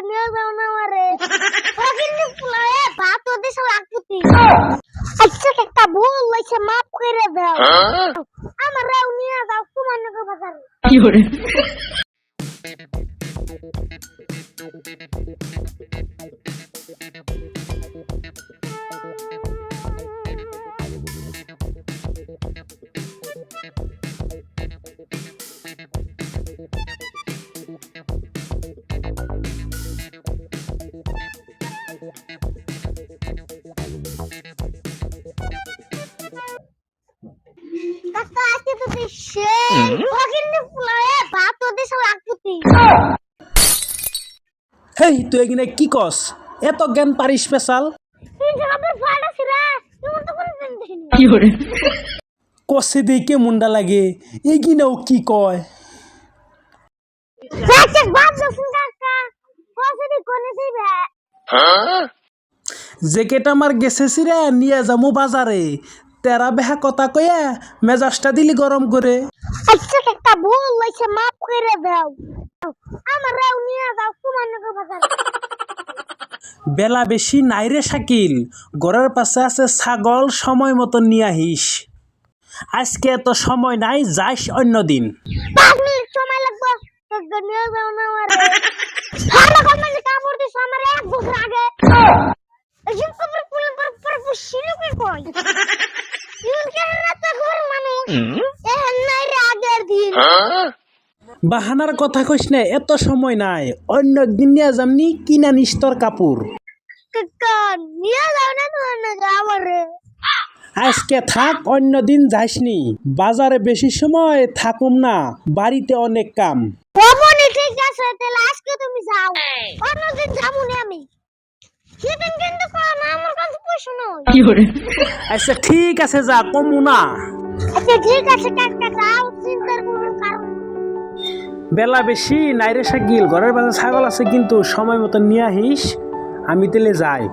নিয়ে যাও না আমারে কিন্তু ফুলায়ে ভাত ওদের সব আকুতি আচ্ছা একটা ভুল হইছে মাফ করে দাও আমারও নিয়ে যাও সুমনগর বাজারে কি করে কাকা আজকে তো দিছে কিন্তু ফুলায়ে ভাত ওদের সব আকুতি হেই তুই এখানে কি কস এত জ্ঞান পারিস স্পেশাল তুই আমাদের ফাড়া ছিলা তুমি তো কোন দিন দেখিনি কি করে কষে দিকে মুন্ডা লাগে এগিনেও কি কয় আচ্ছা বাদ দাও কাকা কসে কোনে দিবে জ্যাকেট আমার গেছে সিরে নিয়ে যাবো বাজারে তেরা বেহা কথা কয়ে মেজাজটা দিলি গরম করে আচ্ছা একটা ভুল হইছে মাফ করে দাও আমারও নিয়ে যাও সুমনগর বাজারে বেলা বেশি নাইরে শাকিল ঘরের পাশে আছে ছাগল সময় মতো নিয়ে আহিস আজকে এত সময় নাই যাইস অন্যদিন 5 মিনিট সময় লাগবে তো নিয়ে যাও না আমারে ভালো কমেন্ট কাপড় দিছ আমার এক বছর আগে এই কবর পুরো পর পুষিলো কি কই ইউন কেন না তো ঘর মানুষ এ নাই রে আগের দিন বাহানার কথা কইস না এত সময় নাই অন্য একদিন নিয়ে যামনি কিনা নিস্তর কাপড় কাকা নিয়ে যাও না তো না আমারে আজকে থাক অন্য দিন যাইসনি বাজারে বেশি সময় থাকুম না বাড়িতে অনেক কাম বাবনি ঠিক আছে তাহলে আজকে তুমি যাও অন্যদিন যাবো না আমি সেদিন কিন্তু কোন আমার কাছে পয়সা নয় কি করে আচ্ছা ঠিক আছে যা কমু না আচ্ছা ঠিক আছে কাকা যাও চিন্তার কোনো কারণ বেলা বেশি নাইরে শাকিল ঘরের পাশে ছাগল আছে কিন্তু সময় মতো নিয়ে আহিস আমি তেলে যাই